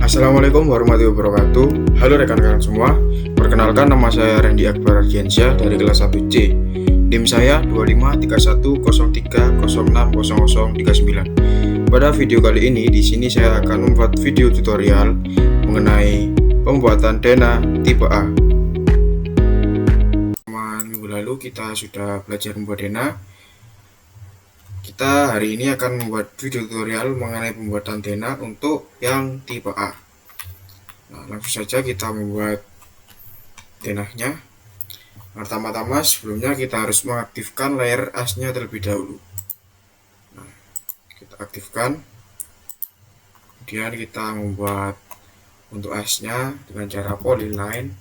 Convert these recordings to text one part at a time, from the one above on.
Assalamualaikum warahmatullahi wabarakatuh. Halo rekan-rekan semua. Perkenalkan, nama saya Randy Akbar Ardiansyah dari kelas 1C. NIM saya 253103060039. Pada video kali ini di sini saya akan membuat video tutorial mengenai pembuatan dena tipe A. Minggu lalu kita sudah belajar membuat dena. Kita hari ini akan membuat video tutorial mengenai pembuatan dena untuk yang tipe A. Nah, langsung saja kita membuat denahnya. Pertama-tama sebelumnya kita harus mengaktifkan layer as-nya terlebih dahulu. Nah, kita aktifkan. Kemudian kita membuat untuk as-nya dengan cara polyline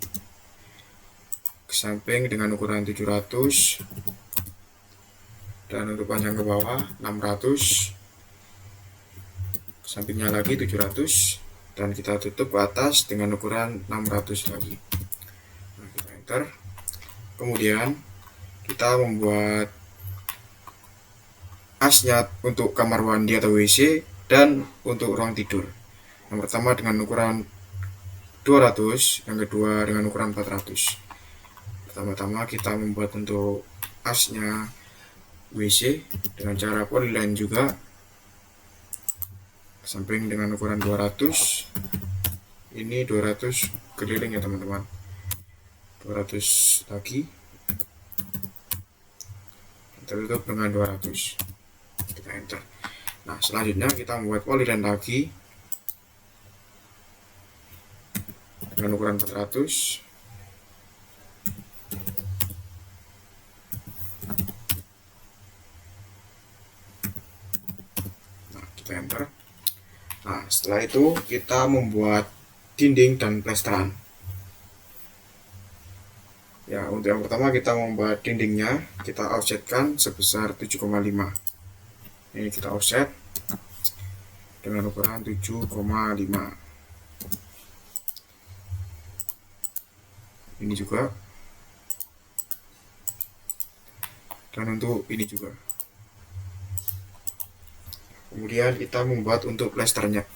ke samping dengan ukuran 700. Dan untuk panjang ke bawah 600, ke sampingnya lagi 700, dan kita tutup ke atas dengan ukuran 600 lagi. Nah, kita enter. Kemudian kita membuat asnya untuk kamar mandi atau WC dan untuk ruang tidur. Yang pertama dengan ukuran 200, yang kedua dengan ukuran 400. Pertama-tama kita membuat untuk asnya WC dengan cara polyline juga, samping dengan ukuran 200. Ini 200 keliling ya teman-teman, 200 lagi, tertutup dengan 200. Kita enter. Nah, selanjutnya kita membuat polyline lagi dengan ukuran 400. Kita enter. Nah, setelah itu kita membuat dinding dan plesteran. Ya, untuk yang pertama kita membuat dindingnya, kita offsetkan sebesar 7,5. Ini kita offset dengan ukuran 7,5. Ini juga. Dan untuk ini juga. Kemudian kita membuat untuk plesterannya.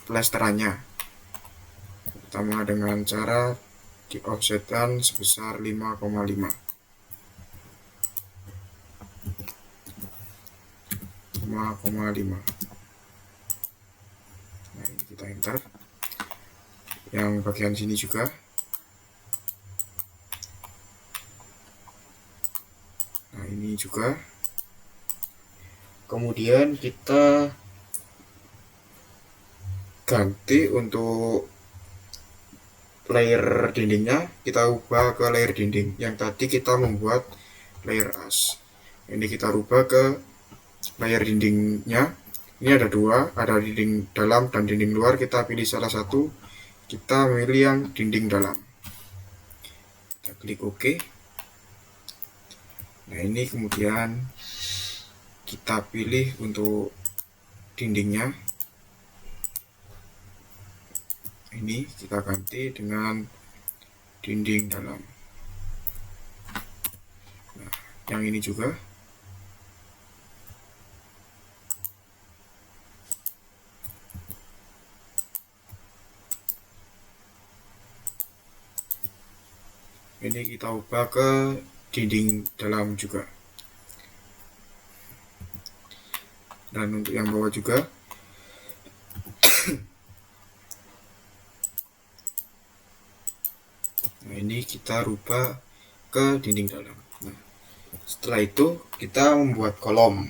Pertama dengan cara di offsetkan sebesar 5,5. 5,5. Nah, ini kita enter. Yang bagian sini juga. Nah, ini juga. Kemudian kita ganti untuk layer dindingnya, kita ubah ke layer dinding. Yang tadi kita membuat layer as, ini kita rubah ke layer dindingnya. Ini ada dua, ada dinding dalam dan dinding luar. Kita pilih salah satu, kita pilih yang dinding dalam. Kita klik OK. Nah, ini kemudian kita pilih untuk dindingnya. Ini kita ganti dengan dinding dalam. Nah, yang ini juga. Ini kita ubah ke dinding dalam juga. Dan untuk yang bawah juga. Nah, ini kita rubah ke dinding dalam. Nah, setelah itu kita membuat kolom.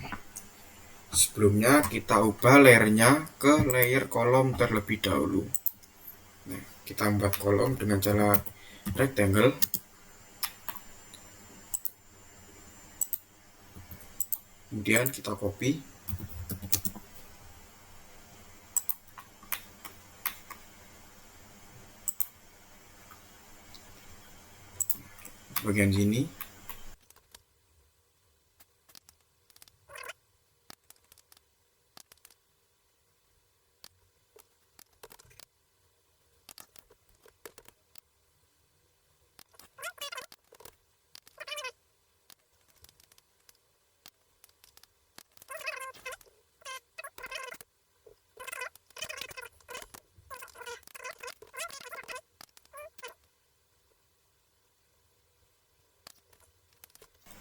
Sebelumnya kita ubah layernya ke layer kolom terlebih dahulu. Nah, kita membuat kolom dengan cara rectangle. Kemudian kita copy. Bagian sini.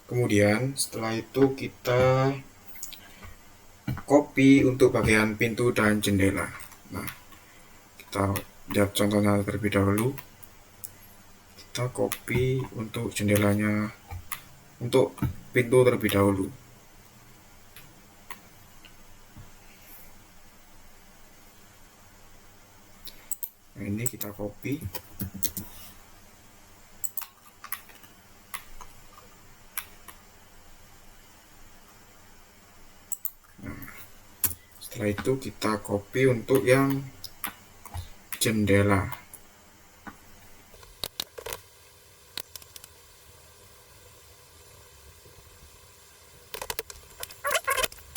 Kemudian setelah itu kita copy untuk bagian pintu dan jendela. Nah, kita lihat contohnya terlebih dahulu. Kita copy untuk jendelanya, untuk pintu terlebih dahulu. Nah, ini kita copy. Nah, setelah itu kita copy untuk yang jendela.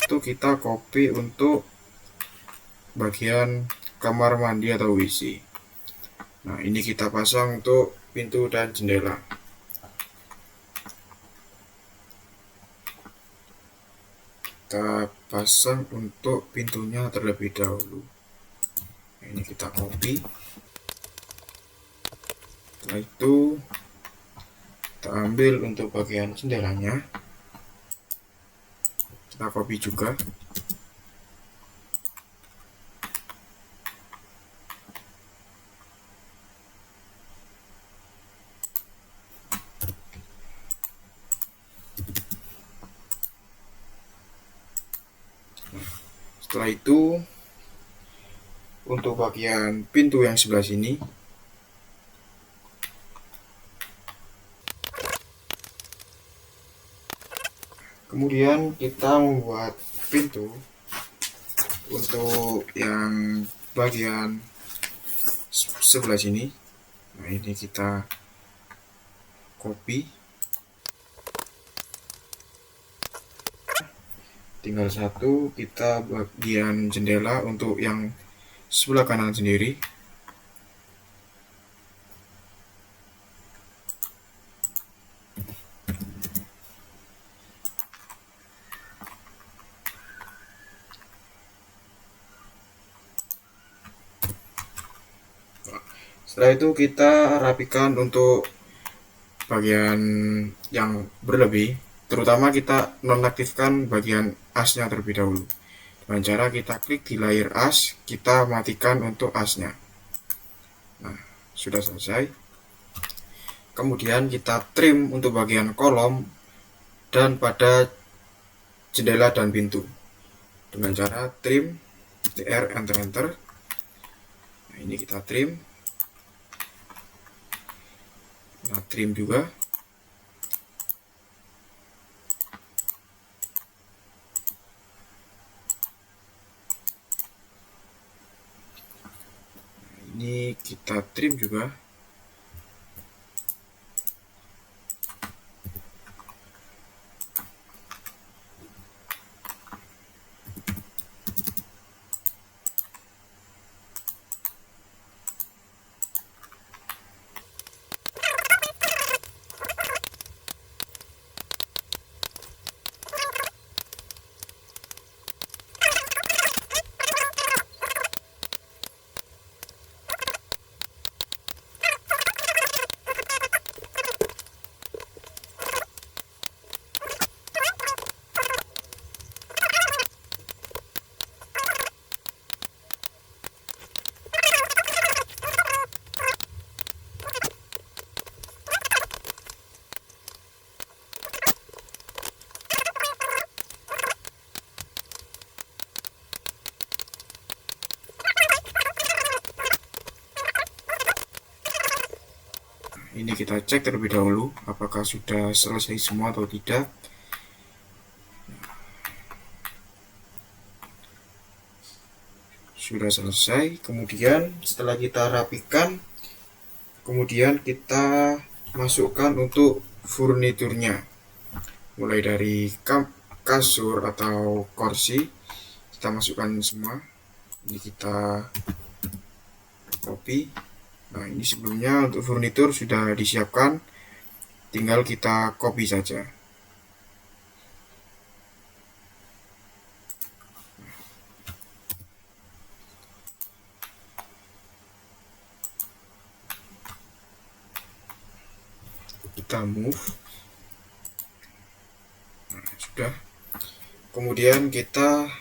Itu kita copy untuk bagian kamar mandi atau WC. Nah, ini kita pasang untuk pintu dan jendela. Kita pasang untuk pintunya terlebih dahulu. Nah, ini kita copy. Setelah itu kita ambil untuk bagian jendelanya, kita copy juga. Setelah itu untuk bagian pintu yang sebelah sini, kemudian kita membuat pintu untuk yang bagian sebelah sini. Nah, ini kita copy, tinggal satu kita bagian jendela untuk yang sebelah kanan sendiri. Setelah itu kita rapikan untuk bagian yang berlebih, terutama kita nonaktifkan bagian asnya terlebih dahulu. Dengan cara kita klik di layer as, kita matikan untuk asnya. Nah, sudah selesai. Kemudian kita trim untuk bagian kolom dan pada jendela dan pintu dengan cara trim, tr, enter. Nah, ini kita trim. Nah, trim juga. Ini kita trim juga. Ini kita cek terlebih dahulu apakah sudah selesai semua atau tidak. Sudah selesai. Kemudian setelah kita rapikan, kemudian kita masukkan untuk furniturnya, mulai dari kasur atau kursi, kita masukkan semua. Ini kita copy. Nah, ini sebelumnya untuk furnitur sudah disiapkan, tinggal kita copy saja. Kita move. sudah. Kemudian kita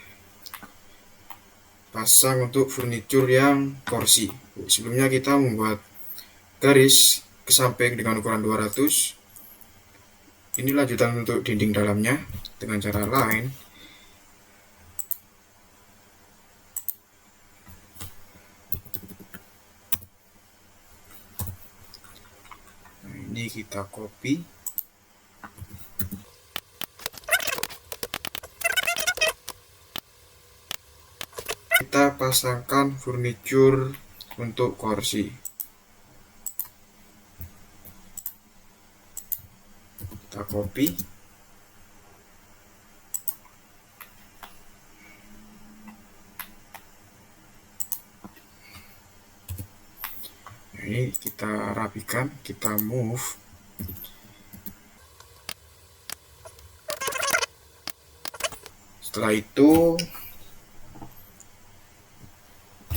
pasang untuk furniture yang kursi. Sebelumnya kita membuat garis ke samping dengan ukuran 200. Ini lanjutan untuk dinding dalamnya dengan cara lain. Nah, ini kita copy. Kita pasangkan furniture untuk kursi. Kita copy. Nah, ini kita rapikan, kita move. Setelah itu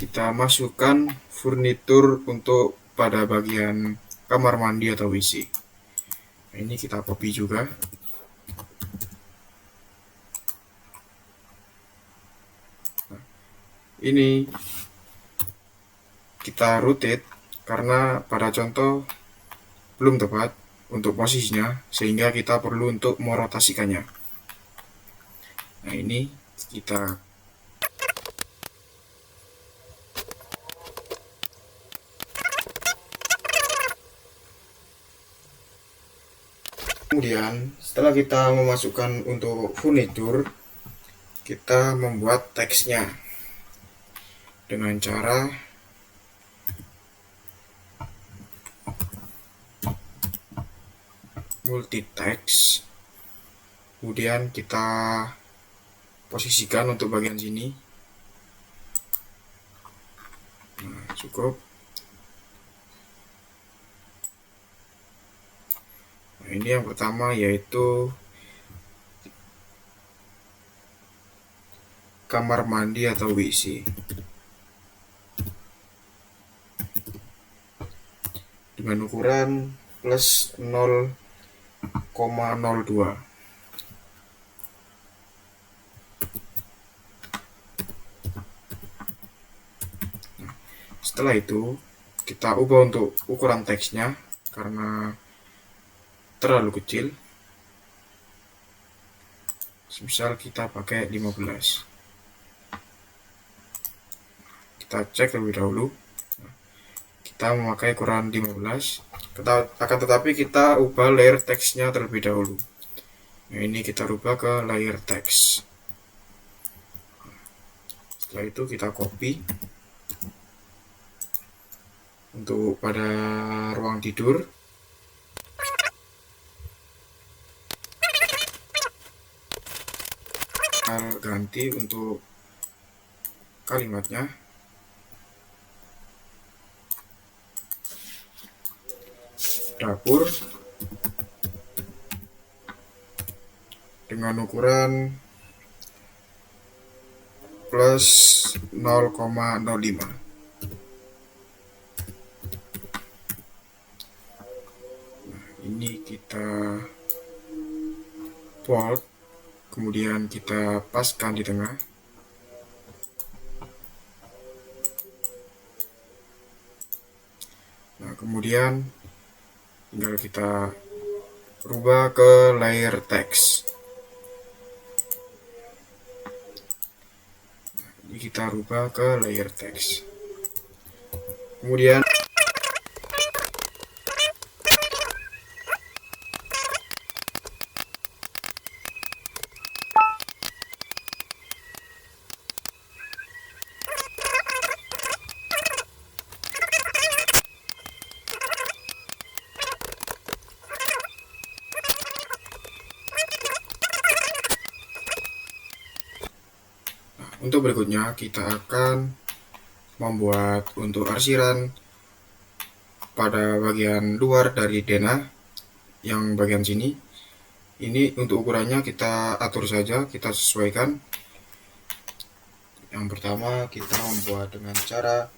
kita masukkan furnitur untuk pada bagian kamar mandi atau WC. Nah, ini kita copy juga. Nah, ini kita rotate karena pada contoh belum tepat untuk posisinya, sehingga kita perlu untuk merotasikannya. Nah, ini kita kemudian setelah kita memasukkan untuk furniture, kita membuat teksnya dengan cara multi text. Kemudian kita posisikan untuk bagian sini. Nah, cukup. Nah, ini yang pertama yaitu kamar mandi atau WC dengan ukuran plus 0,02. Setelah itu kita ubah untuk ukuran teksnya karena terlalu kecil. Misal kita pakai 15. Kita cek terlebih dahulu. Kita memakai ukuran 15. Akan tetapi kita ubah layer teksnya terlebih dahulu. Nah, ini kita rubah ke layer teks. Setelah itu kita copy untuk pada ruang tidur. Kita ganti untuk kalimatnya. Dapur dengan ukuran plus 0,05. Nah, ini kita bold, kemudian kita paskan di tengah. Nah, kemudian tinggal kita rubah ke layer text. Ini kita rubah ke layer text. Kemudian untuk berikutnya kita akan membuat untuk arsiran pada bagian luar dari denah yang bagian sini. Ini untuk ukurannya kita atur saja, kita sesuaikan. Yang pertama kita membuat dengan cara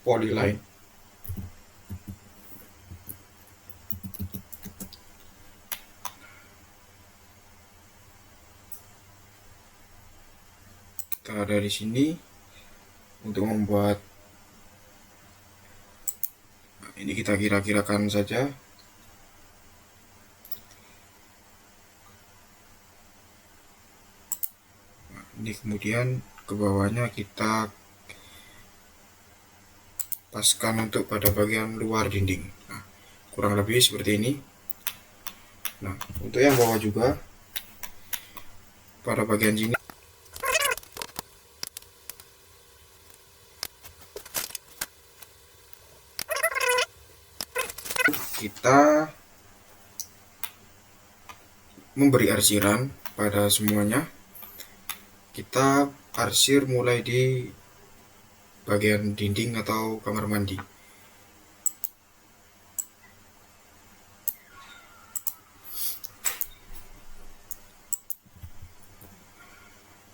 polyline. kita ada di sini untuk membuat. Nah, ini kita kira-kirakan saja. Nah, ini kemudian ke bawahnya kita paskan untuk pada bagian luar dinding. Nah, kurang lebih seperti ini. Nah, untuk yang bawah juga pada bagian sini kita memberi arsiran pada semuanya. Kita arsir mulai di bagian dinding atau kamar mandi.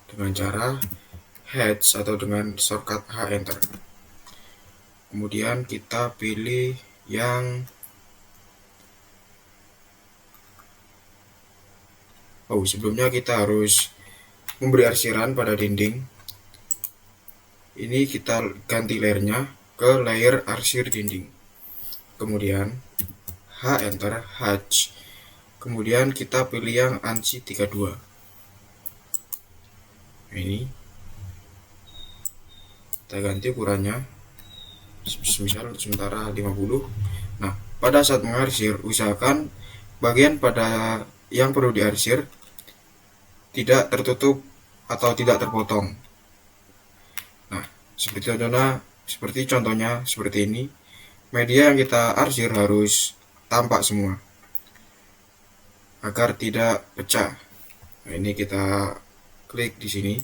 Dengan cara H atau dengan shortcut H enter. Kemudian kita pilih yang sebelumnya kita harus memberi arsiran pada dinding. Ini kita ganti layernya ke layer arsir dinding. Kemudian H enter H. Kemudian kita pilih yang ANSI 32. Ini kita ganti ukurannya misal sementara 50. Nah, pada saat mengarsir usahakan bagian pada yang perlu diarsir tidak tertutup atau tidak terpotong. Nah, seperti contohnya seperti ini. Media yang kita arsir harus tampak semua agar tidak pecah. Nah, ini kita klik di sini.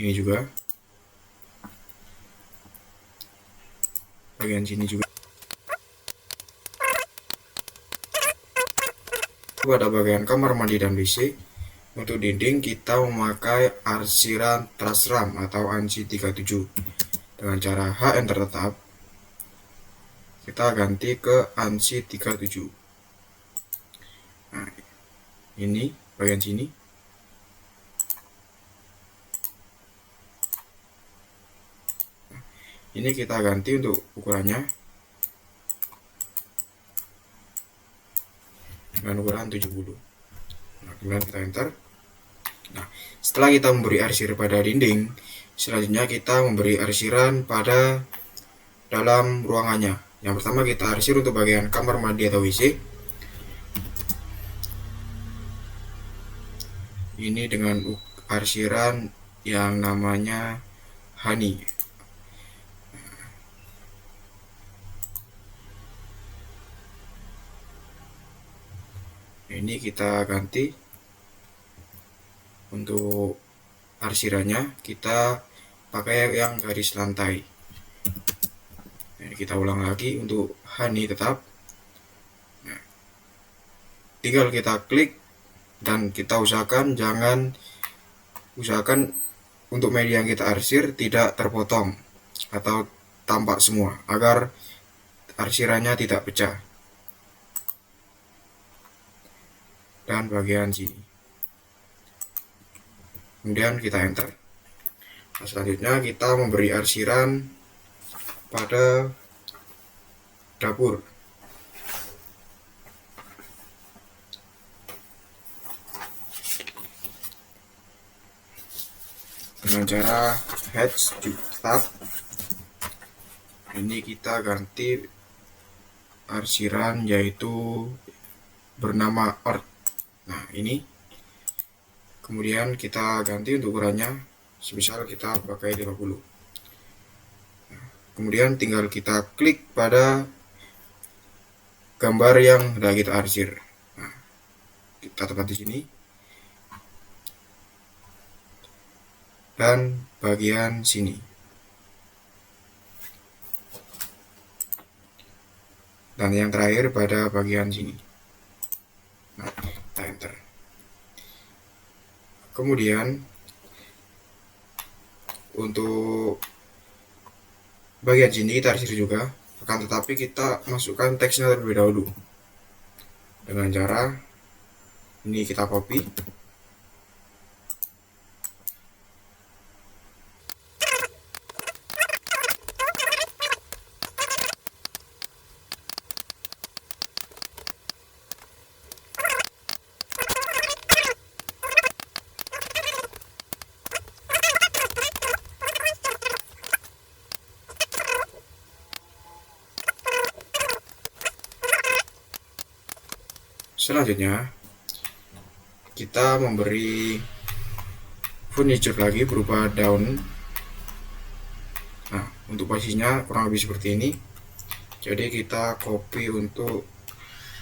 Ini juga. Bagian sini juga. Pada bagian kamar mandi dan WC, untuk dinding kita memakai arsiran Trasram atau ANSI 37. Dengan cara H enter tetap, kita ganti ke ANSI 37. Nah, ini bagian sini. Nah, ini kita ganti untuk ukurannya dengan ukuran 70. Nah, kemudian kita enter. Nah, setelah kita memberi arsir pada dinding, selanjutnya kita memberi arsiran pada dalam ruangannya. Yang pertama kita arsir untuk bagian kamar mandi atau WC. Ini dengan arsiran yang namanya honey. Ini kita ganti. Untuk arsirannya kita pakai yang garis lantai. Nah, kita ulang lagi untuk honey tetap. Nah, tinggal kita klik dan kita usahakan untuk media yang kita arsir tidak terpotong atau tampak semua agar arsirannya tidak pecah. Dan bagian sini. Kemudian kita enter. Nah, selanjutnya kita memberi arsiran pada dapur. Dengan cara H tetap. Ini kita ganti arsiran yaitu bernama Earth. Nah, ini kemudian kita ganti untuk ukurannya, semisal kita pakai 50. Nah, kemudian tinggal kita klik pada gambar yang sudah kita arsir. Nah, kita tepat di sini. Dan bagian sini. Dan yang terakhir pada bagian sini. Nah, kita enter. Kemudian untuk bagian sini kita arsir juga, akan tetapi kita masukkan teksnya terlebih dahulu dengan cara ini kita copy, Selanjutnya kita memberi furniture lagi berupa daun. Nah, untuk posisinya kurang lebih seperti ini. Jadi kita copy untuk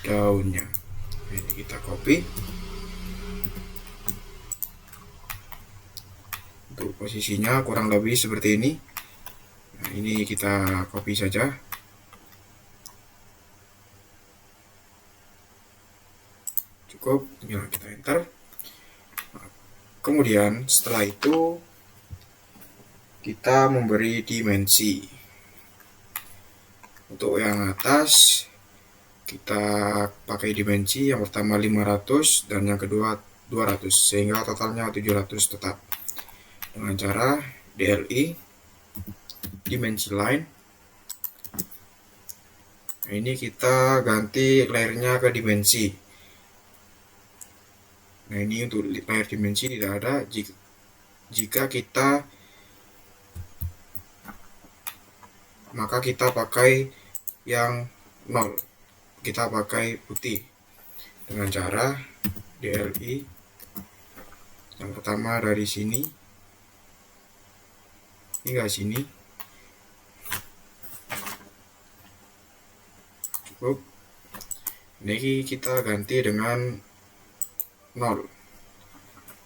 daunnya. Ini kita copy. Untuk posisinya kurang lebih seperti ini. Nah, ini kita copy saja. Cukup, tinggal kita enter. Nah, kemudian setelah itu kita memberi dimensi. Untuk yang atas kita pakai dimensi yang pertama 500 dan yang kedua 200, sehingga totalnya 700 tetap. Dengan cara DLI dimensi line. Nah, ini kita ganti layernya ke dimensi. Nah, ini untuk layer dimensi tidak ada jika kita, maka kita pakai yang 0, kita pakai putih dengan cara DLI yang pertama dari sini hingga sini. Cukup. Ini kita ganti dengan 0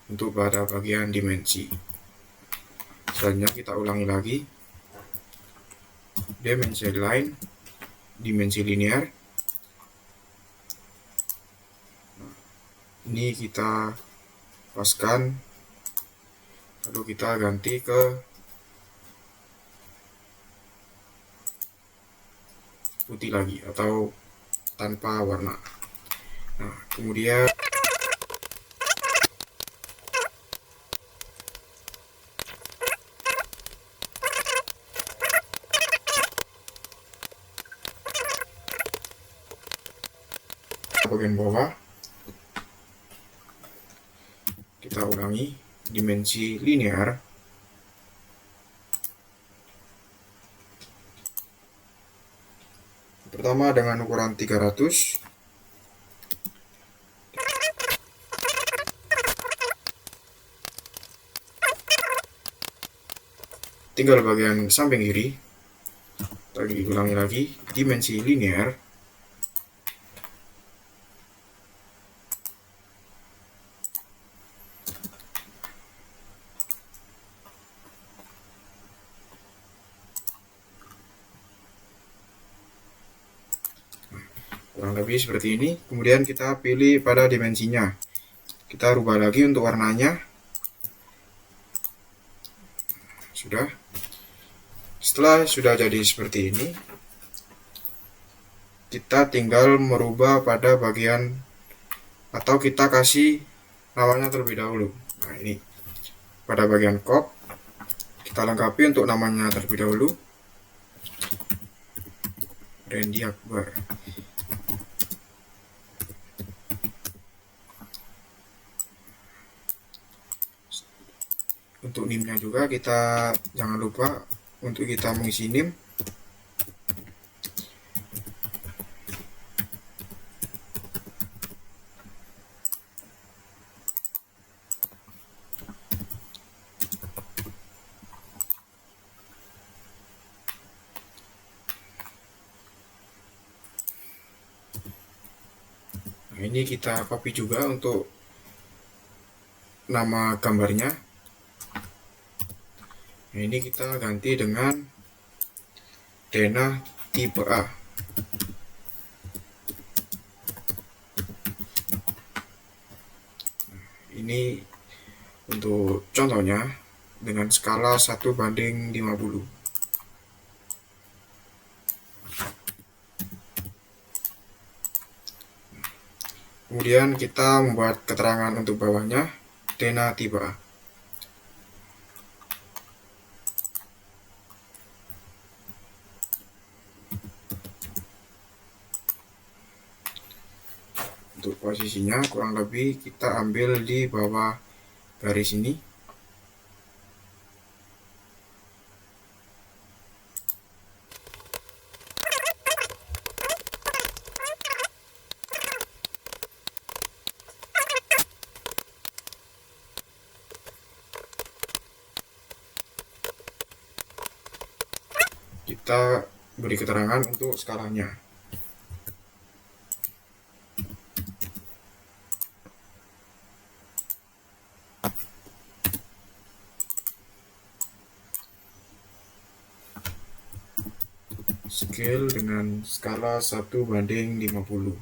untuk pada bagian dimensi. Selanjutnya kita ulangi lagi dimensi line, dimensi linear. Ini kita paskan, lalu kita ganti ke putih lagi atau tanpa warna. Nah, kemudian bagian bawah kita ulangi dimensi linear. Pertama dengan ukuran 300, tinggal bagian samping kiri. Tadi ulangi lagi dimensi linear. Kurang lebih seperti ini. Kemudian kita pilih pada dimensinya, kita rubah lagi untuk warnanya. Sudah. Setelah sudah jadi seperti ini, kita tinggal merubah pada bagian, atau kita kasih namanya terlebih dahulu. Nah, ini pada bagian cop kita lengkapi untuk namanya terlebih dahulu, Randy Akbar. Untuk NIM-nya juga kita jangan lupa untuk kita mengisi NIM. Nah, ini kita copy juga untuk nama gambarnya. Nah, ini kita ganti dengan denah tipe A. Ini untuk contohnya dengan skala 1:50. Kemudian kita membuat keterangan untuk bawahnya, denah tipe A. Untuk posisinya kurang lebih kita ambil di bawah garis ini. kita beri keterangan untuk skalanya. Scale dengan skala 1:50.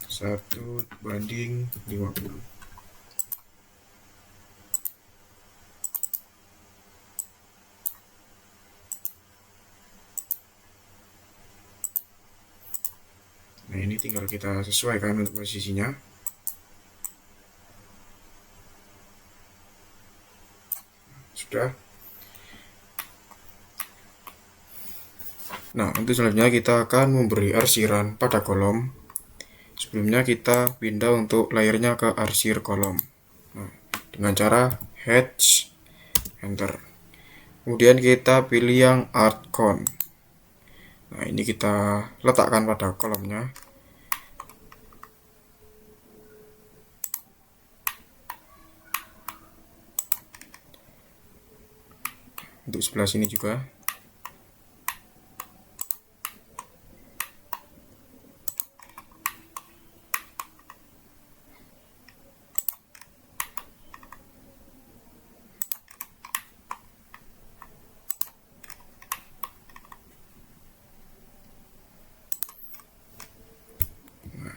1:50. Nah, ini tinggal kita sesuaikan untuk posisinya. Sudah. Nah, untuk selanjutnya kita akan memberi arsiran pada kolom. Sebelumnya kita pindah untuk layernya ke arsir kolom. Nah, dengan cara H, Enter. Kemudian kita pilih yang Art Con. Nah, ini kita letakkan pada kolomnya. Untuk sebelah sini juga.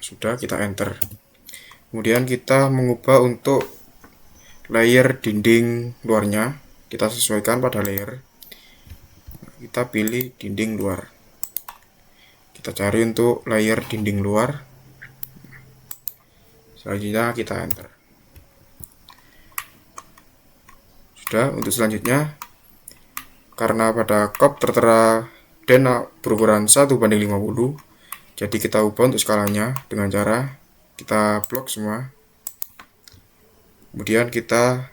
Sudah, kita enter. Kemudian kita mengubah untuk layer dinding luarnya, kita sesuaikan pada layer. Kita pilih dinding luar, kita cari untuk layer dinding luar. Selanjutnya kita enter. Sudah. Untuk selanjutnya, karena pada cup tertera denah berukuran 1:50, jadi kita ubah untuk skalanya dengan cara kita blok semua. Kemudian kita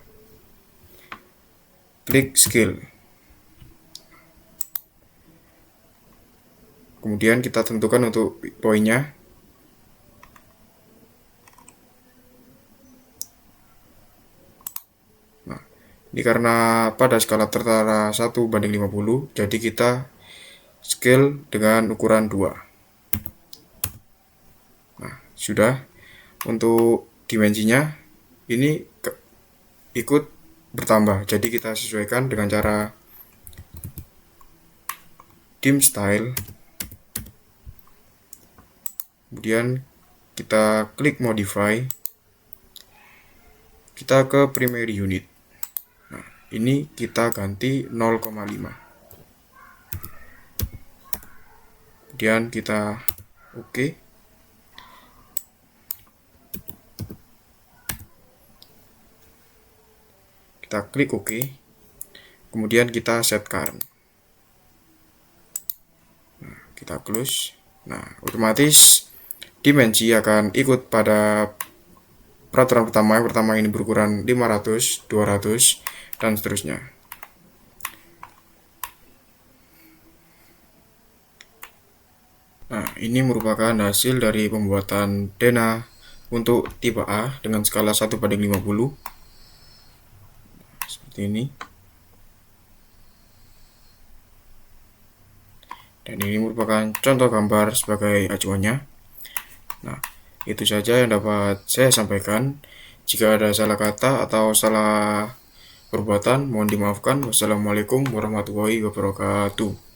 klik scale. Kemudian kita tentukan untuk poinnya. Nah, ini karena pada skala tertera 1:50, jadi kita scale dengan ukuran 2. Nah, sudah. Untuk dimensinya ini ikut bertambah, jadi kita sesuaikan dengan cara dim style. Kemudian kita klik modify, kita ke primary unit. Nah, ini kita ganti 0,5. Kemudian kita oke. Kita klik OK. Kemudian kita set current. Nah, kita close. Nah, otomatis dimensi akan ikut pada peraturan pertama. Yang pertama ini berukuran 500, 200, dan seterusnya. Nah, ini merupakan hasil dari pembuatan denah untuk tipe A dengan skala 1:50. Seperti ini. Dan ini merupakan contoh gambar sebagai acuannya. Nah, itu saja yang dapat saya sampaikan. Jika ada salah kata atau salah perbuatan, mohon dimaafkan. Wassalamualaikum warahmatullahi wabarakatuh.